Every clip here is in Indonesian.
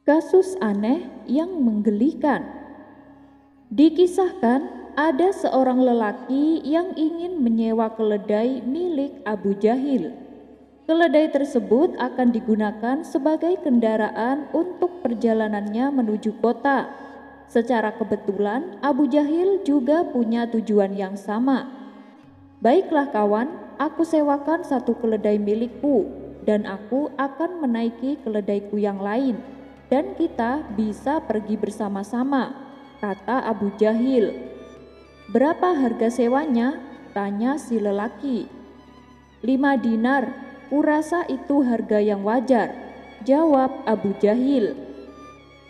Kasus aneh yang menggelikan. Dikisahkan ada seorang lelaki yang ingin menyewa keledai milik Abu Jahil. Keledai tersebut akan digunakan sebagai kendaraan untuk perjalanannya menuju kota. Secara kebetulan Abu Jahil juga punya tujuan yang sama. "Baiklah kawan, aku sewakan satu keledai milikku dan aku akan menaiki keledaiku yang lain, dan kita bisa pergi bersama-sama," kata Abu Jahil. "Berapa harga sewanya?" tanya si lelaki. 5 dinar, kurasa itu harga yang wajar, jawab Abu Jahil.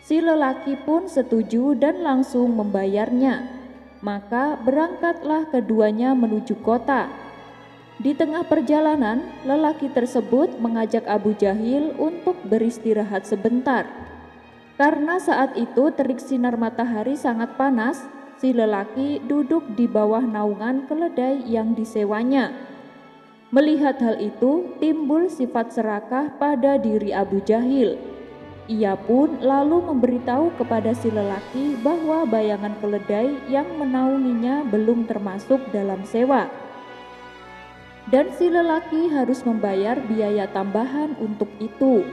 Si lelaki pun setuju dan langsung membayarnya. Maka berangkatlah keduanya menuju kota. Di tengah perjalanan, lelaki tersebut mengajak Abu Jahil untuk beristirahat sebentar. Karena saat itu terik sinar matahari sangat panas, si lelaki duduk di bawah naungan keledai yang disewanya. Melihat hal itu, timbul sifat serakah pada diri Abu Jahil. Ia pun lalu memberitahu kepada si lelaki bahwa bayangan keledai yang menaunginya belum termasuk dalam sewa, dan si lelaki harus membayar biaya tambahan untuk itu.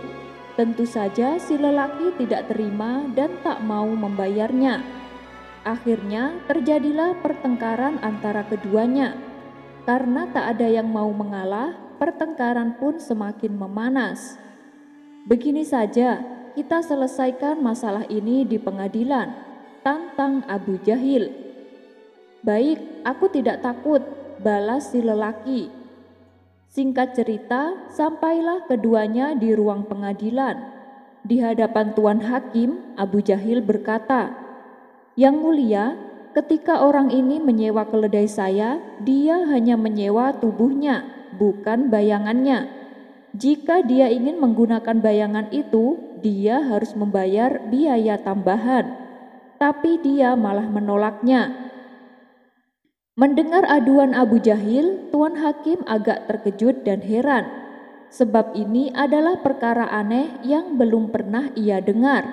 Tentu saja si lelaki tidak terima dan tak mau membayarnya. Akhirnya terjadilah pertengkaran antara keduanya. Karena tak ada yang mau mengalah, pertengkaran pun semakin memanas. "Begini saja, kita selesaikan masalah ini di pengadilan," tantang Abu Jahil. "Baik, aku tidak takut," balas si lelaki. Singkat cerita, sampailah keduanya di ruang pengadilan. Di hadapan Tuan Hakim, Abu Jahil berkata, "Yang mulia, ketika orang ini menyewa keledai saya, dia hanya menyewa tubuhnya, bukan bayangannya. Jika dia ingin menggunakan bayangan itu, dia harus membayar biaya tambahan. Tapi dia malah menolaknya." Mendengar aduan Abu Jahil, Tuan Hakim agak terkejut dan heran, sebab ini adalah perkara aneh yang belum pernah ia dengar.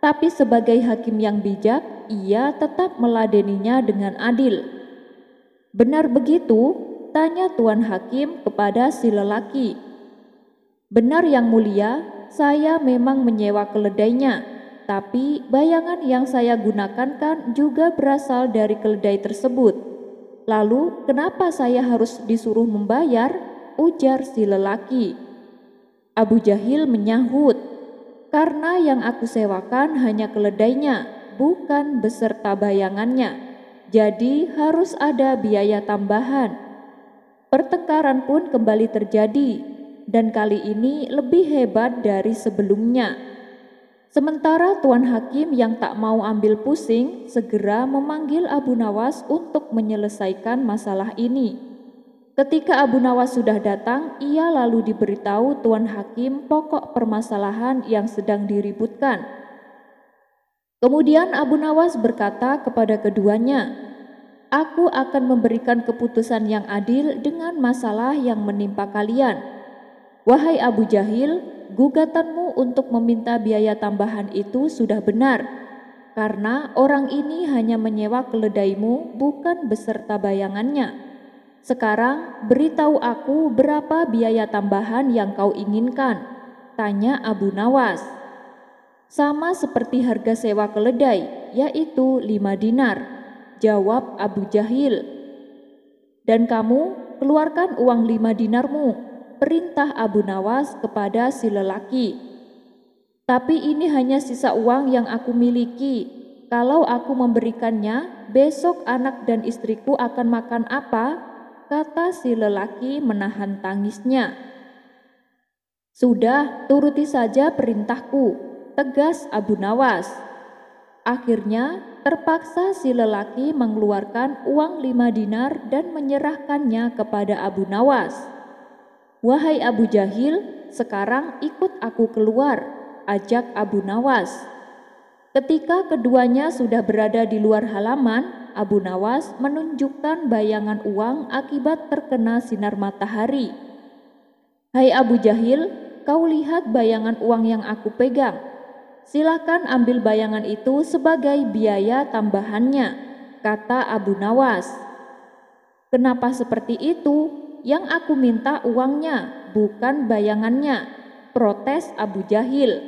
Tapi sebagai hakim yang bijak, ia tetap meladeninya dengan adil. "Benar begitu?" tanya Tuan Hakim kepada si lelaki. "Benar yang mulia, saya memang menyewa keledainya, tapi bayangan yang saya gunakan kan juga berasal dari keledai tersebut. Lalu kenapa saya harus disuruh membayar?" ujar si lelaki. Abu Jahil menyahut, "Karena yang aku sewakan hanya keledainya, bukan beserta bayangannya. Jadi harus ada biaya tambahan." Pertengkaran pun kembali terjadi, dan kali ini lebih hebat dari sebelumnya. Sementara Tuan Hakim yang tak mau ambil pusing segera memanggil Abu Nawas untuk menyelesaikan masalah ini. Ketika Abu Nawas sudah datang, ia lalu diberitahu Tuan Hakim pokok permasalahan yang sedang diributkan. Kemudian Abu Nawas berkata kepada keduanya, "Aku akan memberikan keputusan yang adil dengan masalah yang menimpa kalian. Wahai Abu Jahil, gugatanmu untuk meminta biaya tambahan itu sudah benar, karena orang ini hanya menyewa keledaimu bukan beserta bayangannya. Sekarang beritahu aku berapa biaya tambahan yang kau inginkan?" tanya Abu Nawas. "Sama seperti harga sewa keledai, yaitu 5 dinar, jawab Abu Jahil. "Dan kamu keluarkan uang 5 dinarmu, perintah Abu Nawas kepada si lelaki. "Tapi ini hanya sisa uang yang aku miliki. Kalau aku memberikannya, besok anak dan istriku akan makan apa?" kata si lelaki menahan tangisnya. "Sudah, turuti saja perintahku," tegas Abu Nawas. Akhirnya terpaksa si lelaki mengeluarkan uang 5 dinar dan menyerahkannya kepada Abu Nawas. "Wahai Abu Jahil, sekarang ikut aku keluar," ajak Abu Nawas. Ketika keduanya sudah berada di luar halaman, Abu Nawas menunjukkan bayangan uang akibat terkena sinar matahari. "Hai Abu Jahil, kau lihat bayangan uang yang aku pegang. "Silakan ambil bayangan itu sebagai biaya tambahannya," kata Abu Nawas. "Kenapa seperti itu? Yang aku minta uangnya, bukan bayangannya," protes Abu Jahil.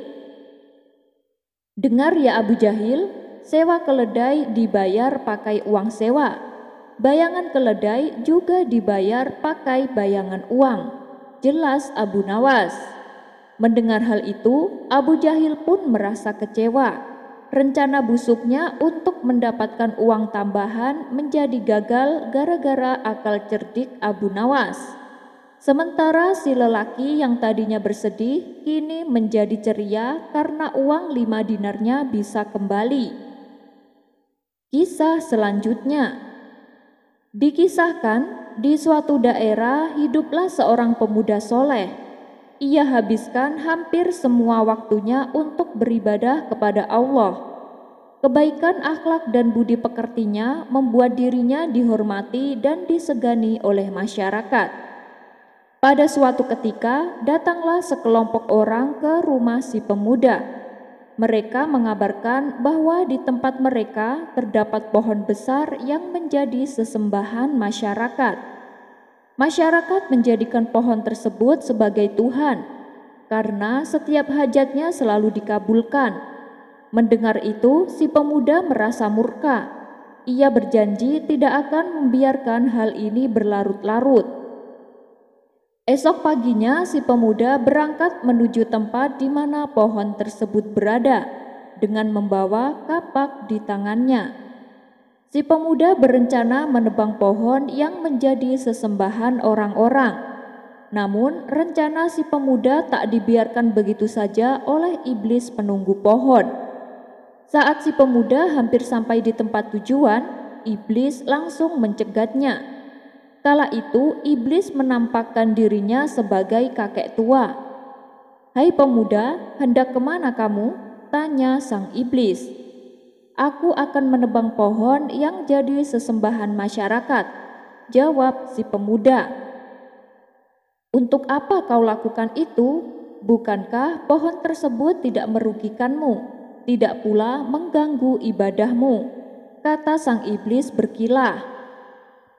"Dengar ya Abu Jahil, sewa keledai dibayar pakai uang sewa. Bayangan keledai juga dibayar pakai bayangan uang," jelas Abu Nawas. Mendengar hal itu, Abu Jahil pun merasa kecewa. Rencana busuknya untuk mendapatkan uang tambahan menjadi gagal gara-gara akal cerdik Abu Nawas. Sementara si lelaki yang tadinya bersedih kini menjadi ceria karena uang 5 dinarnya bisa kembali. Kisah selanjutnya. Dikisahkan, di suatu daerah hiduplah seorang pemuda soleh. Ia habiskan hampir semua waktunya untuk beribadah kepada Allah. Kebaikan akhlak dan budi pekertinya membuat dirinya dihormati dan disegani oleh masyarakat. Pada suatu ketika, datanglah sekelompok orang ke rumah si pemuda. Mereka mengabarkan bahwa di tempat mereka terdapat pohon besar yang menjadi sesembahan masyarakat. Masyarakat menjadikan pohon tersebut sebagai Tuhan, karena setiap hajatnya selalu dikabulkan. Mendengar itu, si pemuda merasa murka. Ia berjanji tidak akan membiarkan hal ini berlarut-larut. Esok paginya, si pemuda berangkat menuju tempat di mana pohon tersebut berada, dengan membawa kapak di tangannya. Si pemuda berencana menebang pohon yang menjadi sesembahan orang-orang. Namun, rencana si pemuda tak dibiarkan begitu saja oleh iblis penunggu pohon. Saat si pemuda hampir sampai di tempat tujuan, iblis langsung mencegatnya. Kala itu, iblis menampakkan dirinya sebagai kakek tua. "Hai pemuda, hendak kemana kamu?" tanya sang iblis. "Aku akan menebang pohon yang jadi sesembahan masyarakat," jawab si pemuda. "Untuk apa kau lakukan itu? Bukankah pohon tersebut tidak merugikanmu, tidak pula mengganggu ibadahmu?" kata sang iblis berkilah.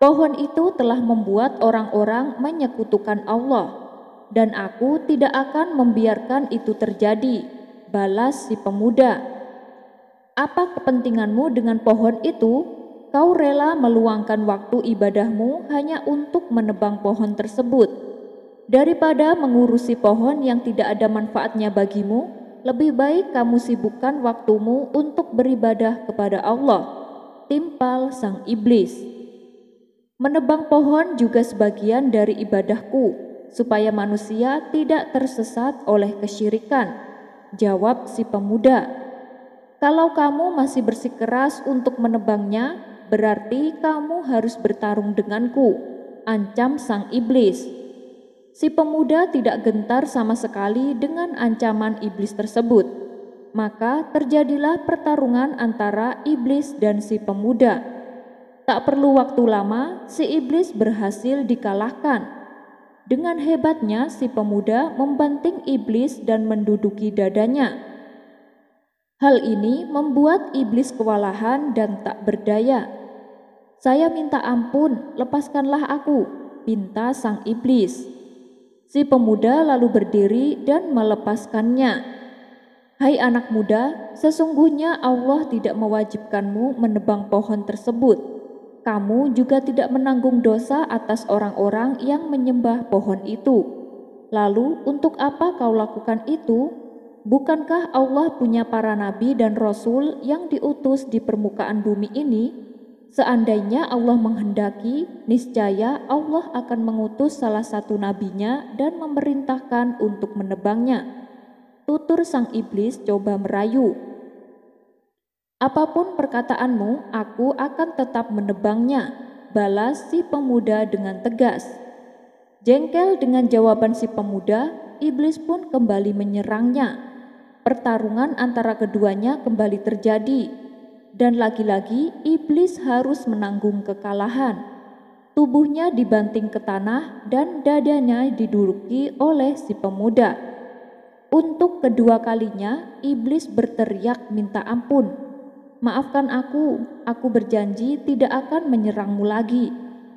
"Pohon itu telah membuat orang-orang menyekutukan Allah, dan aku tidak akan membiarkan itu terjadi," balas si pemuda. "Apa kepentinganmu dengan pohon itu? Kau rela meluangkan waktu ibadahmu hanya untuk menebang pohon tersebut. Daripada mengurusi pohon yang tidak ada manfaatnya bagimu, lebih baik kamu sibukkan waktumu untuk beribadah kepada Allah," timpal sang iblis. "Menebang pohon juga sebagian dari ibadahku, supaya manusia tidak tersesat oleh kesyirikan," jawab si pemuda. "Kalau kamu masih bersikeras untuk menebangnya, berarti kamu harus bertarung denganku," ancam sang iblis. Si pemuda tidak gentar sama sekali dengan ancaman iblis tersebut. Maka terjadilah pertarungan antara iblis dan si pemuda. Tak perlu waktu lama, si iblis berhasil dikalahkan. Dengan hebatnya si pemuda membanting iblis dan menduduki dadanya. Hal ini membuat iblis kewalahan dan tak berdaya. "Saya minta ampun, lepaskanlah aku," pinta sang iblis. Si pemuda lalu berdiri dan melepaskannya. "Hai anak muda, sesungguhnya Allah tidak mewajibkanmu menebang pohon tersebut. Kamu juga tidak menanggung dosa atas orang-orang yang menyembah pohon itu. Lalu untuk apa kau lakukan itu? Bukankah Allah punya para nabi dan rasul yang diutus di permukaan bumi ini? Seandainya Allah menghendaki, niscaya Allah akan mengutus salah satu nabinya dan memerintahkan untuk menebangnya," tutur sang iblis coba merayu. "Apapun perkataanmu, aku akan tetap menebangnya," balas si pemuda dengan tegas. Jengkel dengan jawaban si pemuda, iblis pun kembali menyerangnya. Pertarungan antara keduanya kembali terjadi, dan lagi-lagi iblis harus menanggung kekalahan. Tubuhnya dibanting ke tanah dan dadanya diduduki oleh si pemuda. Untuk kedua kalinya, iblis berteriak minta ampun. Maafkan aku berjanji tidak akan menyerangmu lagi.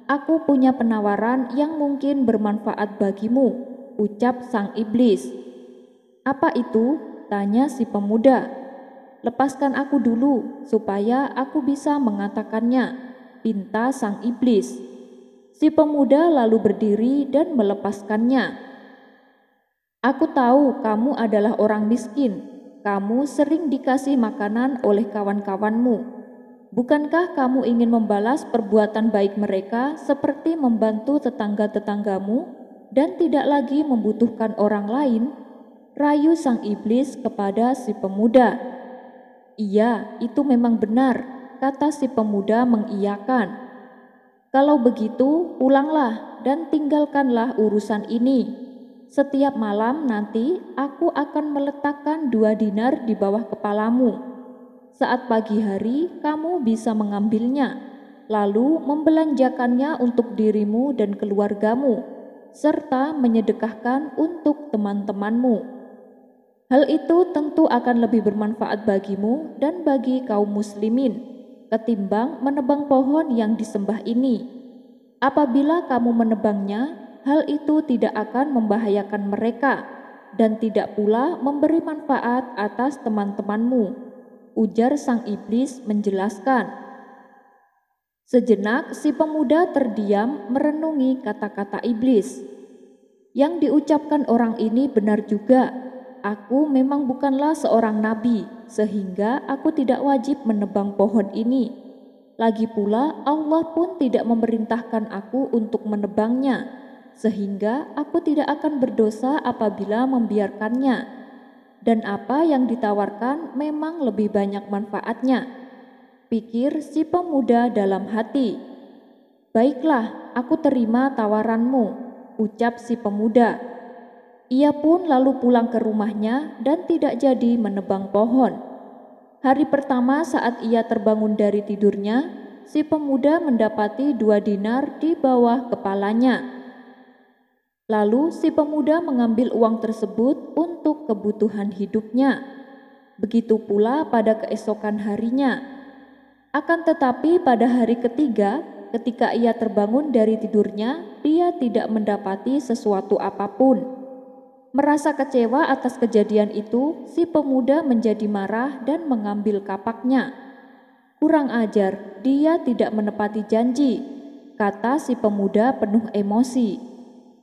Aku punya penawaran yang mungkin bermanfaat bagimu, ucap sang iblis. Apa itu? Tanya si pemuda. Lepaskan aku dulu, supaya aku bisa mengatakannya, pinta sang iblis. Si pemuda lalu berdiri dan melepaskannya. Aku tahu kamu adalah orang miskin. Kamu sering dikasih makanan oleh kawan-kawanmu. Bukankah kamu ingin membalas perbuatan baik mereka seperti membantu tetangga-tetanggamu dan tidak lagi membutuhkan orang lain? Rayu sang iblis kepada si pemuda. Iya, itu memang benar, kata si pemuda mengiyakan. Kalau begitu, pulanglah dan tinggalkanlah urusan ini. Setiap malam nanti aku akan meletakkan 2 dinar di bawah kepalamu. Saat pagi hari kamu bisa mengambilnya, lalu membelanjakannya untuk dirimu dan keluargamu, serta menyedekahkan untuk teman-temanmu. Hal itu tentu akan lebih bermanfaat bagimu dan bagi kaum muslimin, ketimbang menebang pohon yang disembah ini. Apabila kamu menebangnya, hal itu tidak akan membahayakan mereka dan tidak pula memberi manfaat atas teman-temanmu, ujar sang iblis menjelaskan. Sejenak si pemuda terdiam merenungi kata-kata iblis. Yang diucapkan orang ini benar juga. Aku memang bukanlah seorang nabi, sehingga aku tidak wajib menebang pohon ini. Lagi pula Allah pun tidak memerintahkan aku untuk menebangnya, sehingga aku tidak akan berdosa apabila membiarkannya. Dan apa yang ditawarkan memang lebih banyak manfaatnya, pikir si pemuda dalam hati. Baiklah, aku terima tawaranmu, ucap si pemuda. Ia pun lalu pulang ke rumahnya dan tidak jadi menebang pohon. Hari pertama saat ia terbangun dari tidurnya, si pemuda mendapati 2 dinar di bawah kepalanya. Lalu si pemuda mengambil uang tersebut untuk kebutuhan hidupnya. Begitu pula pada keesokan harinya. Akan tetapi pada hari ketiga, ketika ia terbangun dari tidurnya, dia tidak mendapati sesuatu apapun. Merasa kecewa atas kejadian itu, si pemuda menjadi marah dan mengambil kapaknya. Kurang ajar, dia tidak menepati janji, kata si pemuda penuh emosi.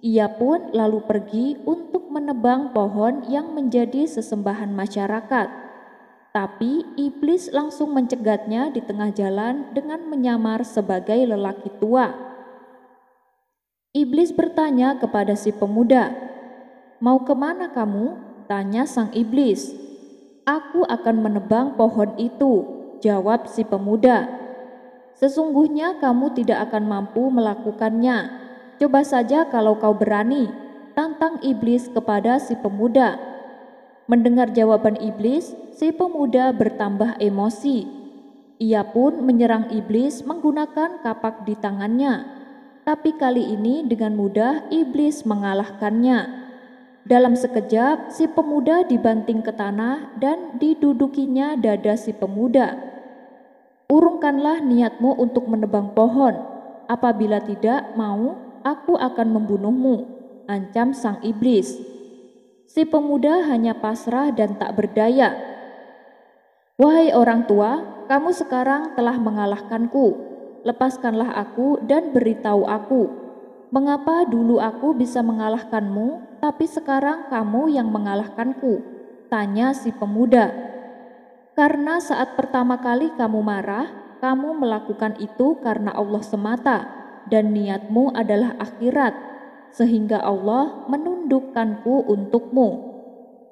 Ia pun lalu pergi untuk menebang pohon yang menjadi sesembahan masyarakat. Tapi iblis langsung mencegatnya di tengah jalan dengan menyamar sebagai lelaki tua. Iblis bertanya kepada si pemuda, "Mau kemana kamu?" tanya sang iblis. "Aku akan menebang pohon itu," jawab si pemuda. "Sesungguhnya kamu tidak akan mampu melakukannya. Coba saja kalau kau berani," tantang iblis kepada si pemuda. Mendengar jawaban iblis, si pemuda bertambah emosi. Ia pun menyerang iblis menggunakan kapak di tangannya. Tapi kali ini dengan mudah iblis mengalahkannya. Dalam sekejap, si pemuda dibanting ke tanah dan didudukinya dada si pemuda. "Urungkanlah niatmu untuk menebang pohon. Apabila tidak mau, aku akan membunuhmu," ancam sang iblis. Si pemuda hanya pasrah dan tak berdaya. "Wahai orang tua, kamu sekarang telah mengalahkanku. Lepaskanlah aku dan beritahu aku, mengapa dulu aku bisa mengalahkanmu, tapi sekarang kamu yang mengalahkanku?" tanya si pemuda. "Karena saat pertama kali kamu marah, kamu melakukan itu karena Allah semata, dan niatmu adalah akhirat, sehingga Allah menundukkanku untukmu.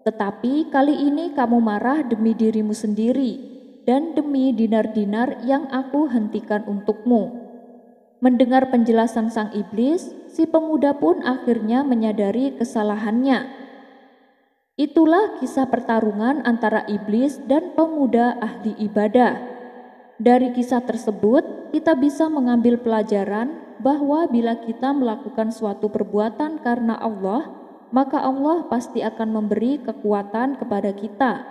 Tetapi kali ini kamu marah demi dirimu sendiri, dan demi dinar-dinar yang aku hentikan untukmu." Mendengar penjelasan sang iblis, si pemuda pun akhirnya menyadari kesalahannya. Itulah kisah pertarungan antara iblis dan pemuda ahli ibadah. Dari kisah tersebut, kita bisa mengambil pelajaran bahwa bila kita melakukan suatu perbuatan karena Allah, maka Allah pasti akan memberi kekuatan kepada kita.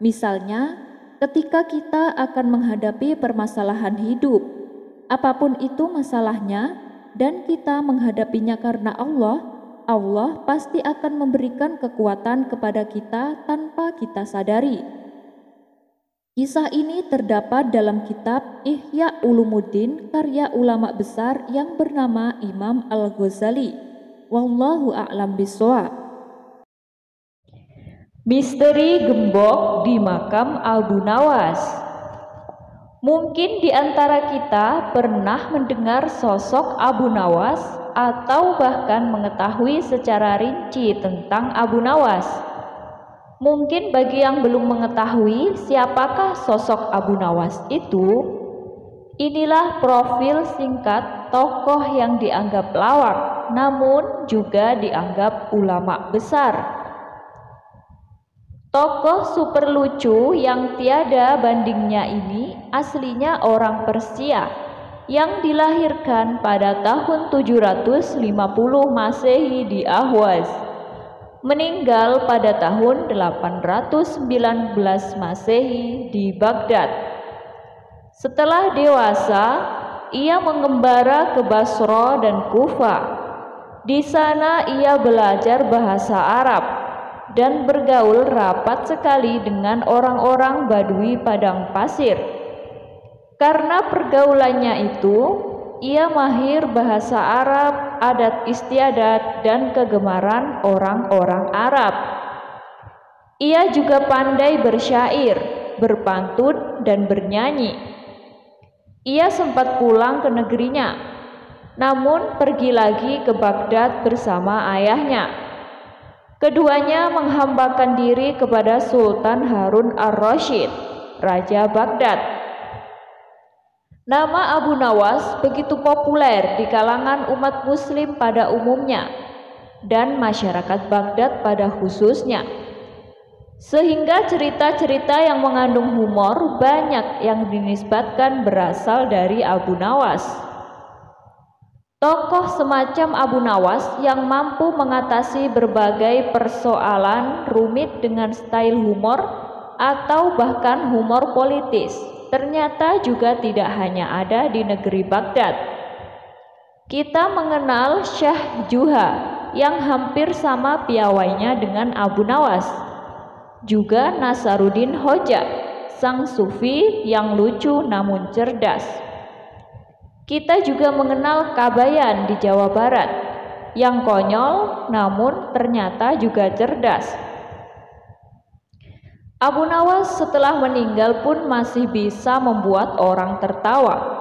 Misalnya, ketika kita akan menghadapi permasalahan hidup, apapun itu masalahnya, dan kita menghadapinya karena Allah pasti akan memberikan kekuatan kepada kita tanpa kita sadari. Kisah ini terdapat dalam kitab Ihya Ulumuddin karya ulama besar yang bernama Imam Al-Ghazali. Wallahu a'lam bishawab. Misteri gembok di makam Abu Nawas. Mungkin di antara kita pernah mendengar sosok Abu Nawas atau bahkan mengetahui secara rinci tentang Abu Nawas. Mungkin bagi yang belum mengetahui siapakah sosok Abu Nawas itu, inilah profil singkat tokoh yang dianggap lawak namun juga dianggap ulama besar. Tokoh super lucu yang tiada bandingnya ini aslinya orang Persia yang dilahirkan pada tahun 750 Masehi di Ahwaz, meninggal pada tahun 819 Masehi di Baghdad. Setelah dewasa, ia mengembara ke Basra dan Kufa. Di sana ia belajar bahasa Arab dan bergaul rapat sekali dengan orang-orang Badui padang pasir. Karena pergaulannya itu, ia mahir bahasa Arab, adat istiadat, dan kegemaran orang-orang Arab. Ia juga pandai bersyair, berpantun, dan bernyanyi. Ia sempat pulang ke negerinya, namun pergi lagi ke Baghdad bersama ayahnya. Keduanya menghambakan diri kepada Sultan Harun ar-Rasyid, Raja Baghdad. Nama Abu Nawas begitu populer di kalangan umat muslim pada umumnya dan masyarakat Baghdad pada khususnya, sehingga cerita-cerita yang mengandung humor banyak yang dinisbatkan berasal dari Abu Nawas. Tokoh semacam Abu Nawas yang mampu mengatasi berbagai persoalan rumit dengan style humor atau bahkan humor politis ternyata juga tidak hanya ada di negeri Baghdad. Kita mengenal Syekh Juha yang hampir sama piawainya dengan Abu Nawas, juga Nasaruddin Hoja, sang sufi yang lucu namun cerdas. Kita juga mengenal Kabayan di Jawa Barat, yang konyol namun ternyata juga cerdas. Abu Nawas setelah meninggal pun masih bisa membuat orang tertawa.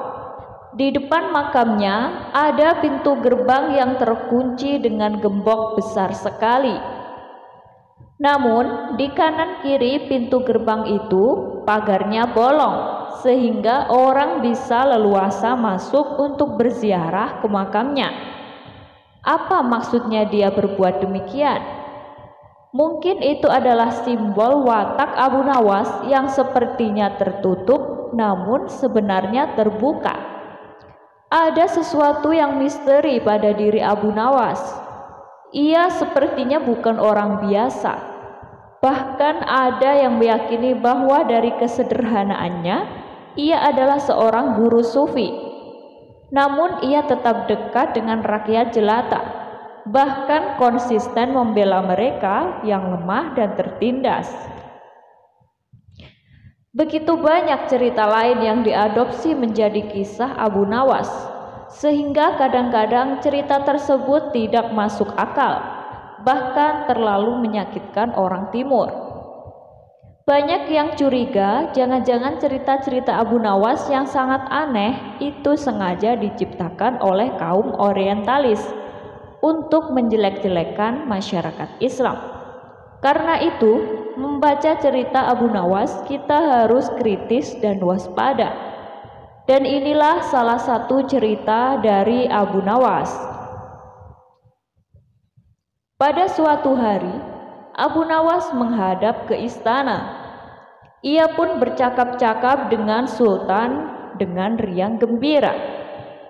Di depan makamnya ada pintu gerbang yang terkunci dengan gembok besar sekali. Namun di kanan kiri pintu gerbang itu pagarnya bolong, sehingga orang bisa leluasa masuk untuk berziarah ke makamnya. Apa maksudnya dia berbuat demikian? Mungkin itu adalah simbol watak Abu Nawas yang sepertinya tertutup namun sebenarnya terbuka. Ada sesuatu yang misteri pada diri Abu Nawas. Ia sepertinya bukan orang biasa. Bahkan ada yang meyakini bahwa dari kesederhanaannya, ia adalah seorang guru sufi. Namun ia tetap dekat dengan rakyat jelata, bahkan konsisten membela mereka yang lemah dan tertindas. Begitu banyak cerita lain yang diadopsi menjadi kisah Abu Nawas, sehingga kadang-kadang cerita tersebut tidak masuk akal, bahkan terlalu menyakitkan orang timur. Banyak yang curiga jangan-jangan cerita-cerita Abu Nawas yang sangat aneh itu sengaja diciptakan oleh kaum orientalis untuk menjelek-jelekan masyarakat Islam. Karena itu, membaca cerita Abu Nawas kita harus kritis dan waspada. Dan inilah salah satu cerita dari Abu Nawas. Pada suatu hari, Abu Nawas menghadap ke istana. Ia pun bercakap-cakap dengan Sultan dengan riang gembira.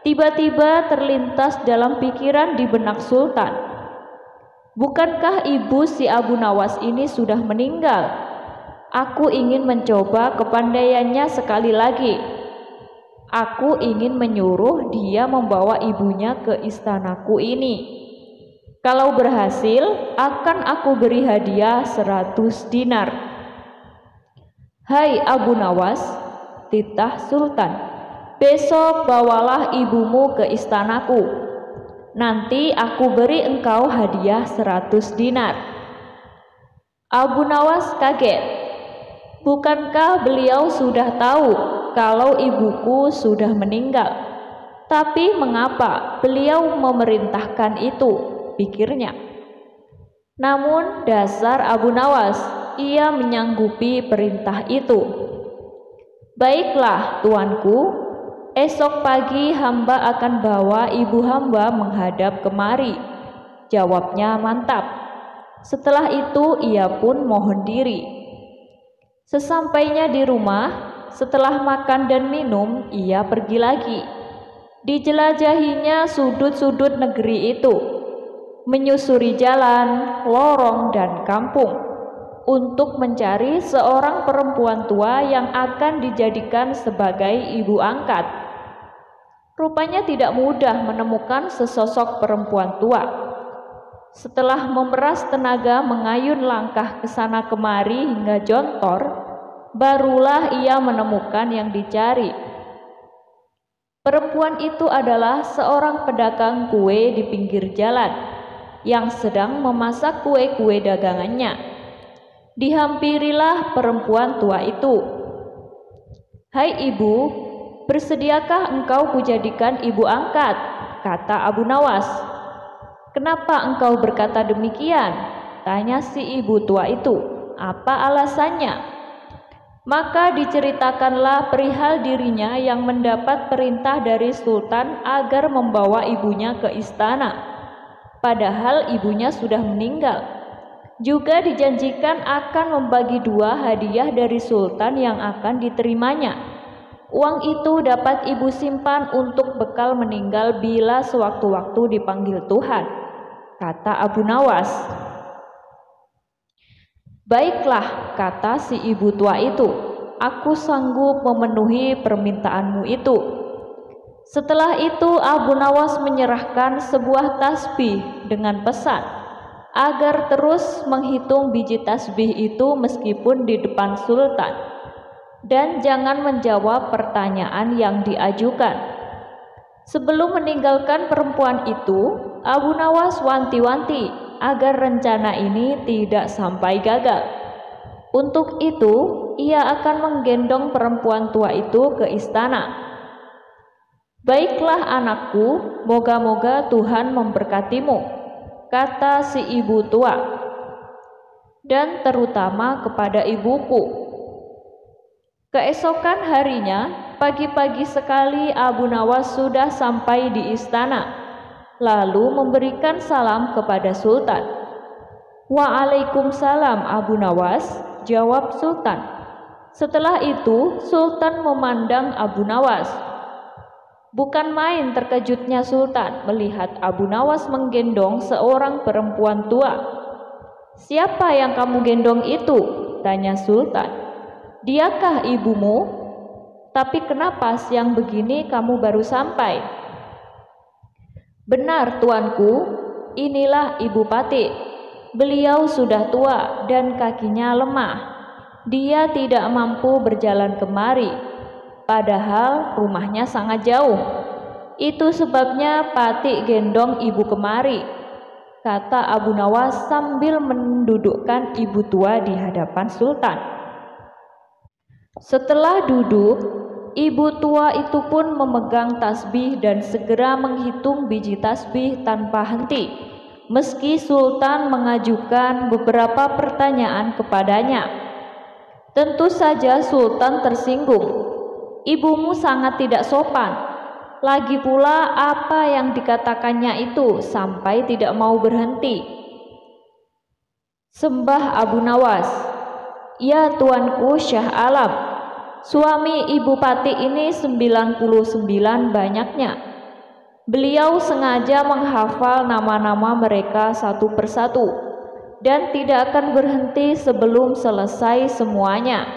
Tiba-tiba terlintas dalam pikiran di benak Sultan, Bukankah ibu si Abu Nawas ini sudah meninggal? Aku ingin mencoba kepandaiannya sekali lagi. Aku ingin menyuruh dia membawa ibunya ke istanaku ini. Kalau berhasil, akan aku beri hadiah 100 dinar. Hai Abu Nawas, titah Sultan, besok bawalah ibumu ke istanaku. Nanti aku beri engkau hadiah 100 dinar. Abu Nawas kaget. Bukankah beliau sudah tahu kalau ibuku sudah meninggal? Tapi mengapa beliau memerintahkan itu, pikirnya. Namun dasar Abu Nawas, ia menyanggupi perintah itu. Baiklah tuanku, esok pagi hamba akan bawa ibu hamba menghadap kemari, jawabnya mantap. Setelah itu ia pun mohon diri. Sesampainya di rumah, setelah makan dan minum, ia pergi lagi. Dijelajahinya sudut-sudut negeri itu, menyusuri jalan, lorong, dan kampung untuk mencari seorang perempuan tua yang akan dijadikan sebagai ibu angkat. Rupanya tidak mudah menemukan sesosok perempuan tua. Setelah memeras tenaga mengayun langkah ke sana kemari hingga jontor, barulah ia menemukan yang dicari. Perempuan itu adalah seorang pedagang kue di pinggir jalan yang sedang memasak kue-kue dagangannya. Dihampirilah perempuan tua itu. Hai ibu, bersediakah engkau kujadikan ibu angkat? Kata Abu Nawas. Kenapa engkau berkata demikian? Tanya si ibu tua itu. Apa alasannya? Maka diceritakanlah perihal dirinya yang mendapat perintah dari Sultan agar membawa ibunya ke istana, padahal ibunya sudah meninggal. Juga dijanjikan akan membagi 2 hadiah dari Sultan yang akan diterimanya. Uang itu dapat ibu simpan untuk bekal meninggal bila sewaktu-waktu dipanggil Tuhan, kata Abu Nawas. Baiklah, kata si ibu tua itu, aku sanggup memenuhi permintaanmu itu. Setelah itu Abu Nawas menyerahkan sebuah tasbih dengan pesan agar terus menghitung biji tasbih itu meskipun di depan Sultan, dan jangan menjawab pertanyaan yang diajukan. Sebelum meninggalkan perempuan itu, Abu Nawas wanti-wanti agar rencana ini tidak sampai gagal. Untuk itu, ia akan menggendong perempuan tua itu ke istana. Baiklah anakku, moga-moga Tuhan memberkatimu, kata si ibu tua, dan terutama kepada ibuku. Keesokan harinya, pagi-pagi sekali Abu Nawas sudah sampai di istana, lalu memberikan salam kepada Sultan. Waalaikumsalam Abu Nawas, jawab Sultan. Setelah itu Sultan memandang Abu Nawas. Bukan main terkejutnya Sultan melihat Abu Nawas menggendong seorang perempuan tua. Siapa yang kamu gendong itu? Tanya Sultan. Diakah ibumu? Tapi kenapa siang begini kamu baru sampai? Benar tuanku, inilah Ibu Pati. Beliau sudah tua dan kakinya lemah. Dia tidak mampu berjalan kemari, padahal rumahnya sangat jauh. Itu sebabnya Pati gendong ibu kemari, kata Abu Nawas sambil mendudukkan ibu tua di hadapan Sultan. Setelah duduk, ibu tua itu pun memegang tasbih dan segera menghitung biji tasbih tanpa henti, meski Sultan mengajukan beberapa pertanyaan kepadanya. Tentu saja Sultan tersinggung. Ibumu sangat tidak sopan. Lagi pula apa yang dikatakannya itu sampai tidak mau berhenti. Sembah Abu Nawas. Ya tuanku Syah Alam, suami Ibu Pati ini 99 banyaknya. Beliau sengaja menghafal nama-nama mereka satu persatu dan tidak akan berhenti sebelum selesai semuanya.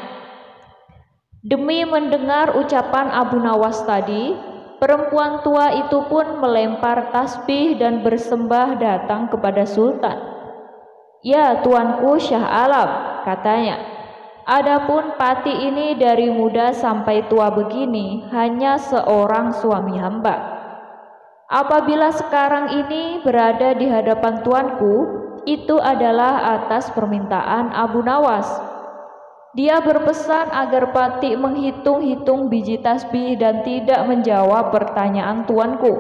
Demi mendengar ucapan Abu Nawas tadi, perempuan tua itu pun melempar tasbih dan bersembah datang kepada Sultan. "Ya tuanku Syah Alam," katanya, "adapun Pati ini dari muda sampai tua begini hanya seorang suami hamba. Apabila sekarang ini berada di hadapan tuanku, itu adalah atas permintaan Abu Nawas. Dia berpesan agar Pati menghitung-hitung biji tasbih dan tidak menjawab pertanyaan tuanku.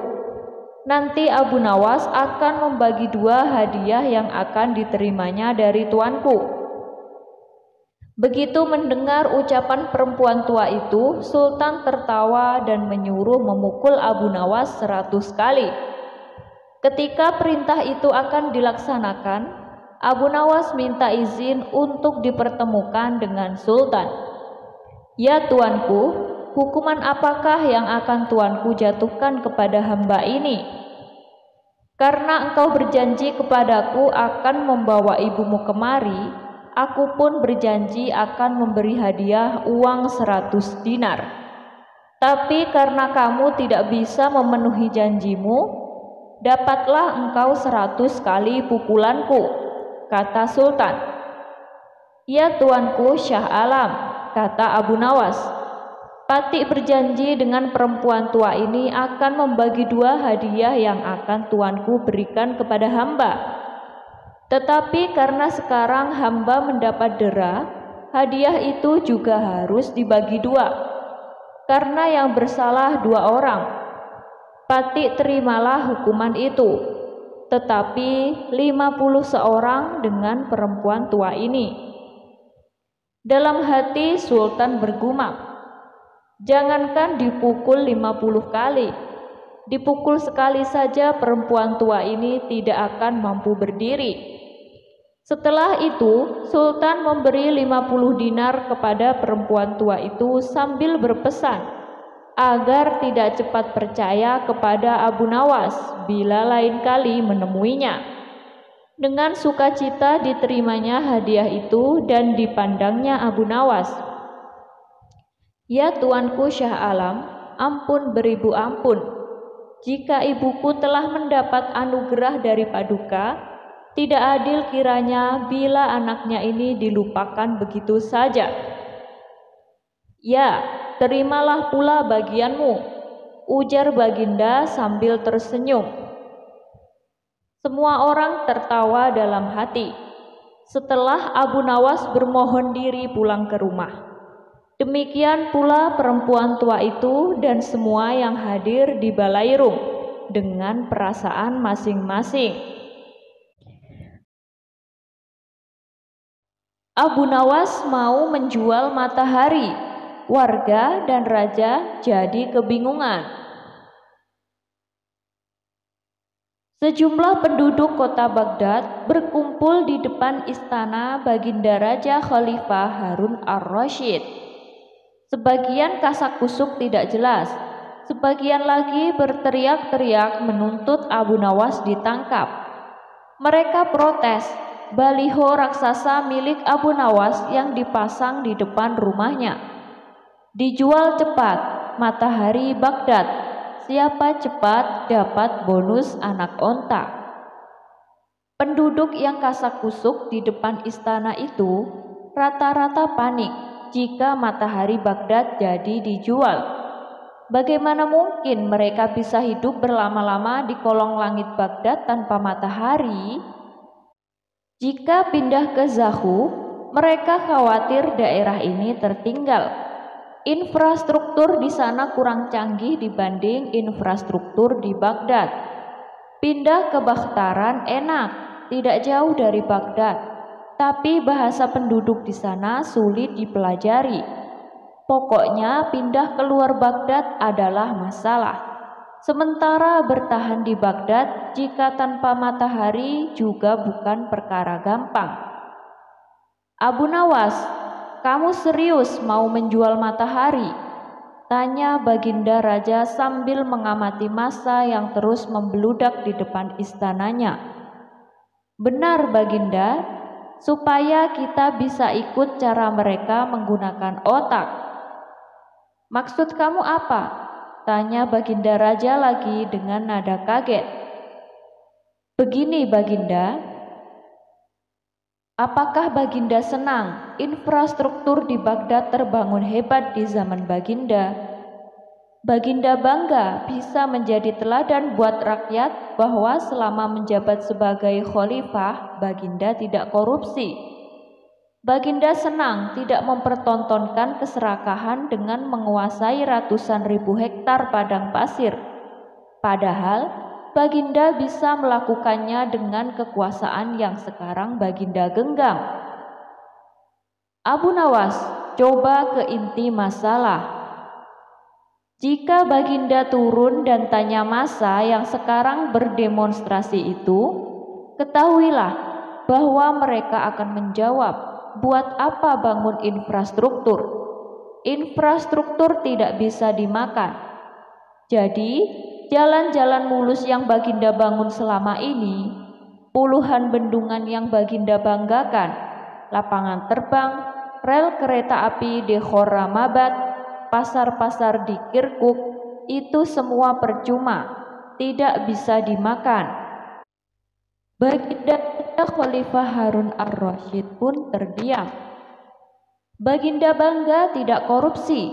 Nanti Abu Nawas akan membagi 2 hadiah yang akan diterimanya dari tuanku." Begitu mendengar ucapan perempuan tua itu, Sultan tertawa dan menyuruh memukul Abu Nawas 100 kali. Ketika perintah itu akan dilaksanakan, Abu Nawas minta izin untuk dipertemukan dengan Sultan. "Ya tuanku, hukuman apakah yang akan tuanku jatuhkan kepada hamba ini? Karena engkau berjanji kepadaku akan membawa ibumu kemari, aku pun berjanji akan memberi hadiah uang 100 dinar. Tapi karena kamu tidak bisa memenuhi janjimu, dapatlah engkau 100 kali pukulanku," kata Sultan. "Ya tuanku Syah Alam," kata Abu Nawas, "Pati berjanji dengan perempuan tua ini akan membagi 2 hadiah yang akan tuanku berikan kepada hamba. Tetapi karena sekarang hamba mendapat dera, hadiah itu juga harus dibagi 2. Karena yang bersalah 2 orang. Pati terimalah hukuman itu, tetapi 50 seorang dengan perempuan tua ini." Dalam hati Sultan bergumam, jangankan dipukul 50 kali, dipukul sekali saja perempuan tua ini tidak akan mampu berdiri. Setelah itu, Sultan memberi 50 dinar kepada perempuan tua itu sambil berpesan agar tidak cepat percaya kepada Abu Nawas bila lain kali menemuinya. Dengan sukacita diterimanya hadiah itu dan dipandangnya Abu Nawas. "Ya tuanku Syah Alam, ampun beribu ampun. Jika ibuku telah mendapat anugerah dari Paduka, tidak adil kiranya bila anaknya ini dilupakan begitu saja." "Ya, terimalah pula bagianmu," ujar Baginda sambil tersenyum. Semua orang tertawa dalam hati. Setelah Abu Nawas bermohon diri pulang ke rumah, demikian pula perempuan tua itu dan semua yang hadir di Balairung dengan perasaan masing-masing. Abu Nawas mau menjual matahari. Warga dan raja jadi kebingungan. Sejumlah penduduk kota Baghdad berkumpul di depan istana Baginda Raja Khalifah Harun ar-Rasyid. Sebagian kasak-kusuk tidak jelas, sebagian lagi berteriak-teriak menuntut Abu Nawas ditangkap. Mereka protes baliho raksasa milik Abu Nawas yang dipasang di depan rumahnya. "Dijual cepat, matahari Baghdad. Siapa cepat dapat bonus anak onta." Penduduk yang kasak-kusuk di depan istana itu rata-rata panik jika matahari Baghdad jadi dijual. Bagaimana mungkin mereka bisa hidup berlama-lama di kolong langit Baghdad tanpa matahari? Jika pindah ke Zahu, mereka khawatir daerah ini tertinggal. Infrastruktur di sana kurang canggih dibanding infrastruktur di Baghdad. Pindah ke Bakhtaran enak, tidak jauh dari Baghdad, tapi bahasa penduduk di sana sulit dipelajari. Pokoknya pindah keluar Baghdad adalah masalah. Sementara bertahan di Baghdad jika tanpa matahari juga bukan perkara gampang. "Abu Nawas, kamu serius mau menjual matahari?" Tanya Baginda Raja sambil mengamati massa yang terus membludak di depan istananya. Benar Baginda, supaya kita bisa ikut cara mereka menggunakan otak. Maksud kamu apa? Tanya Baginda Raja lagi dengan nada kaget. Begini Baginda, apakah Baginda senang infrastruktur di Baghdad terbangun hebat di zaman Baginda? Baginda bangga bisa menjadi teladan buat rakyat bahwa selama menjabat sebagai khalifah, Baginda tidak korupsi. Baginda senang tidak mempertontonkan keserakahan dengan menguasai ratusan ribu hektar padang pasir. Padahal, Baginda bisa melakukannya dengan kekuasaan yang sekarang Baginda genggam. Abu Nawas, coba ke inti masalah. Jika Baginda turun dan tanya massa yang sekarang berdemonstrasi itu, ketahuilah bahwa mereka akan menjawab, buat apa bangun infrastruktur? Infrastruktur tidak bisa dimakan. Jadi, jalan-jalan mulus yang Baginda bangun selama ini, puluhan bendungan yang Baginda banggakan, lapangan terbang, rel kereta api di Khorramabad, pasar-pasar di Kirkuk, itu semua percuma, tidak bisa dimakan. Baginda Khalifah Harun ar-Rasyid pun terdiam. Baginda bangga tidak korupsi.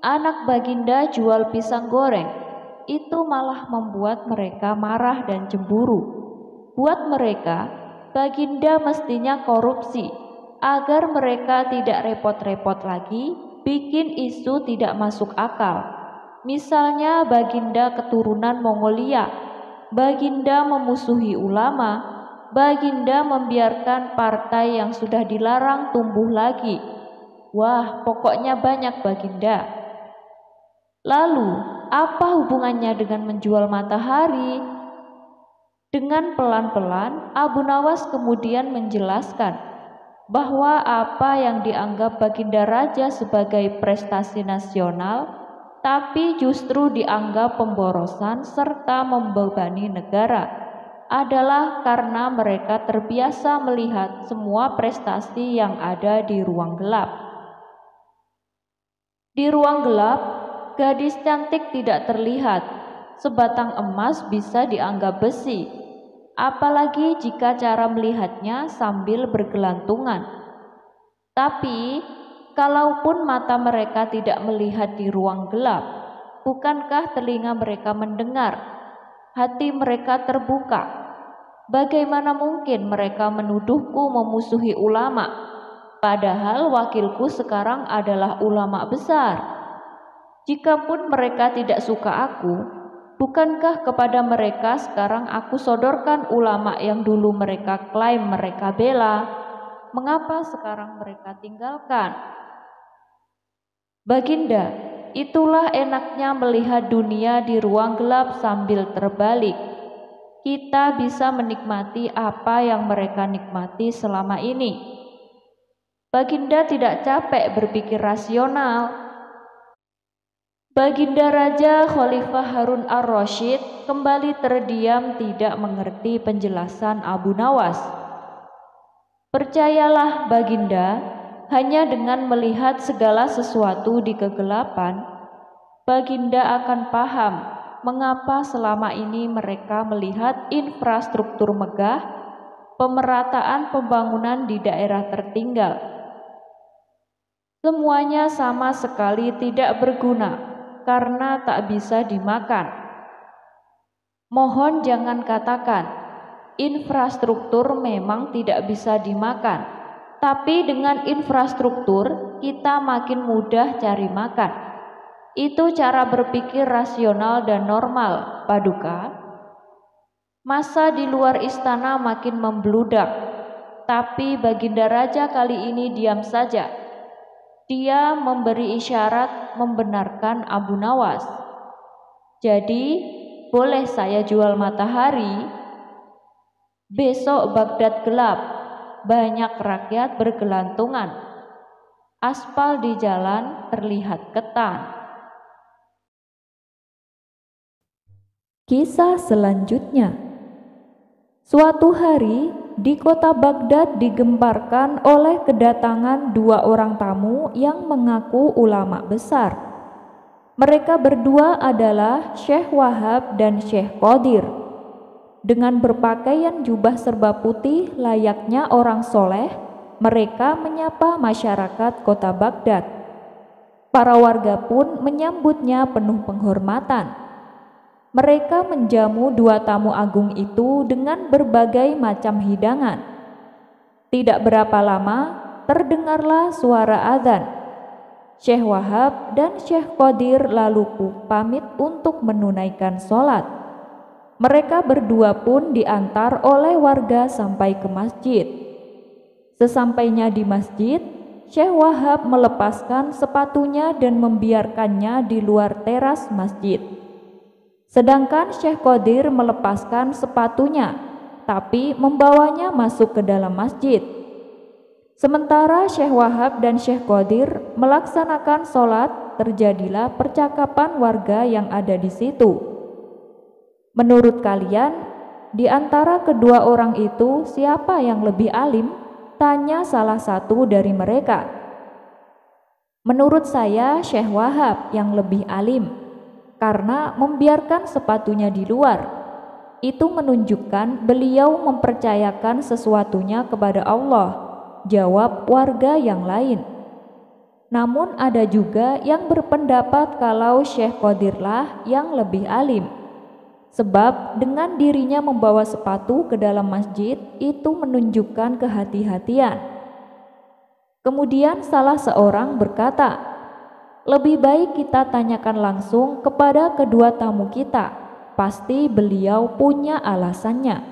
Anak Baginda jual pisang goreng. Itu malah membuat mereka marah dan cemburu. Buat mereka, Baginda mestinya korupsi agar mereka tidak repot-repot lagi bikin isu tidak masuk akal. Misalnya Baginda keturunan Mongolia, Baginda memusuhi ulama, Baginda membiarkan partai yang sudah dilarang tumbuh lagi. Wah, pokoknya banyak Baginda. Lalu, apa hubungannya dengan menjual matahari? Dengan pelan-pelan, Abu Nawas kemudian menjelaskan bahwa apa yang dianggap Baginda Raja sebagai prestasi nasional, tapi justru dianggap pemborosan serta membebani negara, adalah karena mereka terbiasa melihat semua prestasi yang ada di ruang gelap. Di ruang gelap, gadis cantik tidak terlihat, sebatang emas bisa dianggap besi. Apalagi jika cara melihatnya sambil bergelantungan. Tapi, kalaupun mata mereka tidak melihat di ruang gelap, bukankah telinga mereka mendengar? Hati mereka terbuka. Bagaimana mungkin mereka menuduhku memusuhi ulama, padahal wakilku sekarang adalah ulama besar? Jikapun mereka tidak suka aku, bukankah kepada mereka sekarang aku sodorkan ulama yang dulu mereka klaim mereka bela? Mengapa sekarang mereka tinggalkan? Baginda, itulah enaknya melihat dunia di ruang gelap sambil terbalik. Kita bisa menikmati apa yang mereka nikmati selama ini. Baginda tidak capek berpikir rasional. Baginda Raja Khalifah Harun ar-Rasyid kembali terdiam tidak mengerti penjelasan Abu Nawas. Percayalah Baginda, hanya dengan melihat segala sesuatu di kegelapan, Baginda akan paham mengapa selama ini mereka melihat infrastruktur megah, pemerataan pembangunan di daerah tertinggal. Semuanya sama sekali tidak berguna karena tak bisa dimakan. Mohon jangan katakan, infrastruktur memang tidak bisa dimakan, tapi dengan infrastruktur kita makin mudah cari makan. Itu cara berpikir rasional dan normal, Paduka. Massa di luar istana makin membludak, tapi Baginda Raja kali ini diam saja. Dia memberi isyarat membenarkan Abu Nawas. Jadi, boleh saya jual matahari? Besok Baghdad gelap, banyak rakyat bergelantungan. Aspal di jalan terlihat ketan. Kisah selanjutnya. Suatu hari di kota Baghdad digemparkan oleh kedatangan dua orang tamu yang mengaku ulama besar. Mereka berdua adalah Syekh Wahab dan Syekh Qadir. Dengan berpakaian jubah serba putih layaknya orang soleh, mereka menyapa masyarakat kota Baghdad. Para warga pun menyambutnya penuh penghormatan. Mereka menjamu dua tamu agung itu dengan berbagai macam hidangan. Tidak berapa lama, terdengarlah suara azan. Syekh Wahab dan Syekh Qadir lalu pamit untuk menunaikan sholat. Mereka berdua pun diantar oleh warga sampai ke masjid. Sesampainya di masjid, Syekh Wahab melepaskan sepatunya dan membiarkannya di luar teras masjid. Sedangkan Syekh Qadir melepaskan sepatunya, tapi membawanya masuk ke dalam masjid. Sementara Syekh Wahab dan Syekh Qadir melaksanakan sholat, terjadilah percakapan warga yang ada di situ. Menurut kalian, di antara kedua orang itu siapa yang lebih alim? Tanya salah satu dari mereka. Menurut saya Syekh Wahab yang lebih alim, karena membiarkan sepatunya di luar. Itu menunjukkan beliau mempercayakan sesuatunya kepada Allah, jawab warga yang lain. Namun ada juga yang berpendapat kalau Syekh Qadirlah yang lebih alim. Sebab dengan dirinya membawa sepatu ke dalam masjid itu menunjukkan kehati-hatian. Kemudian salah seorang berkata, lebih baik kita tanyakan langsung kepada kedua tamu kita, pasti beliau punya alasannya.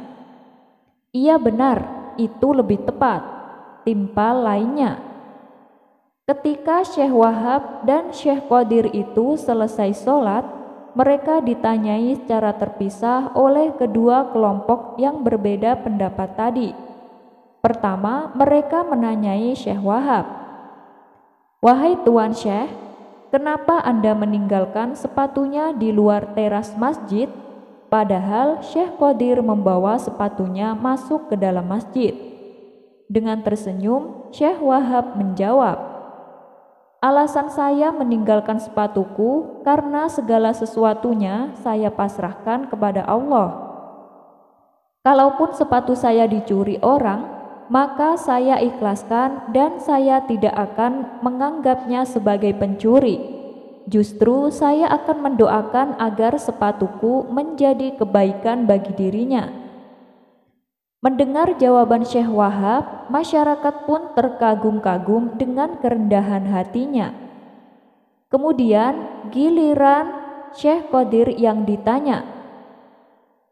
Iya benar, itu lebih tepat, timpal lainnya. Ketika Syekh Wahab dan Syekh Qadir itu selesai sholat, mereka ditanyai secara terpisah oleh kedua kelompok yang berbeda pendapat tadi. Pertama, mereka menanyai Syekh Wahab, "Wahai Tuan Syekh, kenapa Anda meninggalkan sepatunya di luar teras masjid, padahal Syekh Qadir membawa sepatunya masuk ke dalam masjid?" Dengan tersenyum, Syekh Wahab menjawab, "Alasan saya meninggalkan sepatuku karena segala sesuatunya saya pasrahkan kepada Allah. Kalaupun sepatu saya dicuri orang, maka saya ikhlaskan dan saya tidak akan menganggapnya sebagai pencuri. Justru saya akan mendoakan agar sepatuku menjadi kebaikan bagi dirinya." Mendengar jawaban Syekh Wahab, masyarakat pun terkagum-kagum dengan kerendahan hatinya. Kemudian giliran Syekh Qadir yang ditanya,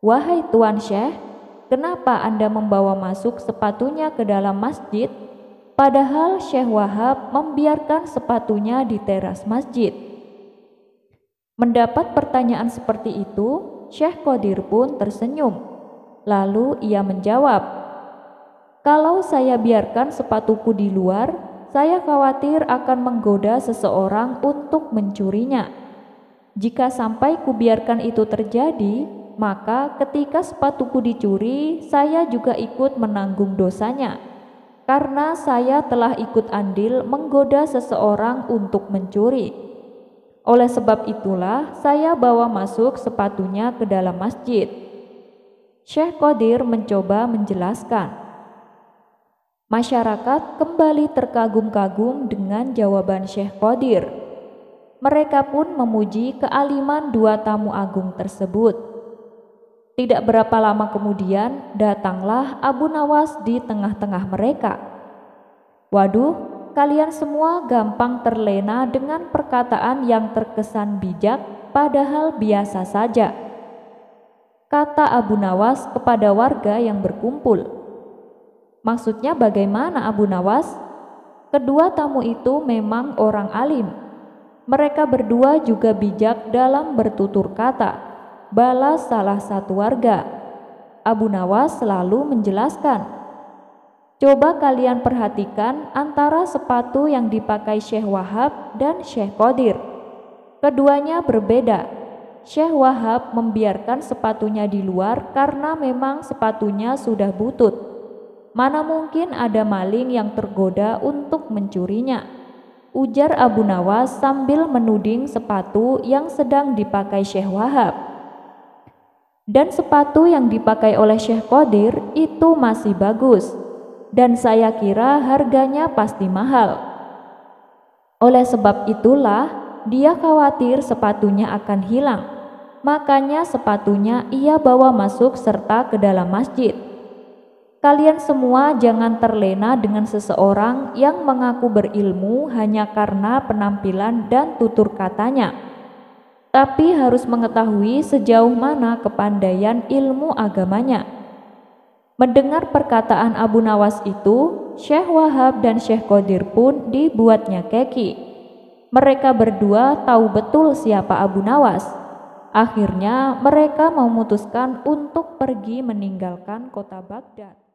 "Wahai Tuan Syekh, kenapa Anda membawa masuk sepatunya ke dalam masjid, padahal Syekh Wahab membiarkan sepatunya di teras masjid?" Mendapat pertanyaan seperti itu, Syekh Qadir pun tersenyum. Lalu ia menjawab, "Kalau saya biarkan sepatuku di luar, saya khawatir akan menggoda seseorang untuk mencurinya. Jika sampai kubiarkan itu terjadi, maka ketika sepatuku dicuri, saya juga ikut menanggung dosanya, karena saya telah ikut andil menggoda seseorang untuk mencuri. Oleh sebab itulah saya bawa masuk sepatunya ke dalam masjid." Syekh Qadir mencoba menjelaskan. Masyarakat kembali terkagum-kagum dengan jawaban Syekh Qadir. Mereka pun memuji kealiman dua tamu agung tersebut. Tidak berapa lama kemudian datanglah Abu Nawas di tengah-tengah mereka. "Waduh, kalian semua gampang terlena dengan perkataan yang terkesan bijak padahal biasa saja," kata Abu Nawas kepada warga yang berkumpul. "Maksudnya bagaimana Abu Nawas?" Kedua tamu itu memang orang alim. Mereka berdua juga bijak dalam bertutur kata, balas salah satu warga. Abu Nawas selalu menjelaskan, "Coba kalian perhatikan antara sepatu yang dipakai Syekh Wahab dan Syekh Qadir. Keduanya berbeda. Syekh Wahab membiarkan sepatunya di luar karena memang sepatunya sudah butut. Mana mungkin ada maling yang tergoda untuk mencurinya, ujar Abu Nawas sambil menuding sepatu yang sedang dipakai Syekh Wahab. Dan sepatu yang dipakai oleh Syekh Qadir itu masih bagus, dan saya kira harganya pasti mahal. Oleh sebab itulah dia khawatir sepatunya akan hilang. Makanya sepatunya ia bawa masuk serta ke dalam masjid. Kalian semua jangan terlena dengan seseorang yang mengaku berilmu hanya karena penampilan dan tutur katanya, tapi harus mengetahui sejauh mana kepandaian ilmu agamanya. Mendengar perkataan Abu Nawas itu, Syekh Wahab dan Syekh Qadir pun dibuatnya keki. Mereka berdua tahu betul siapa Abu Nawas. Akhirnya mereka memutuskan untuk pergi meninggalkan kota Baghdad.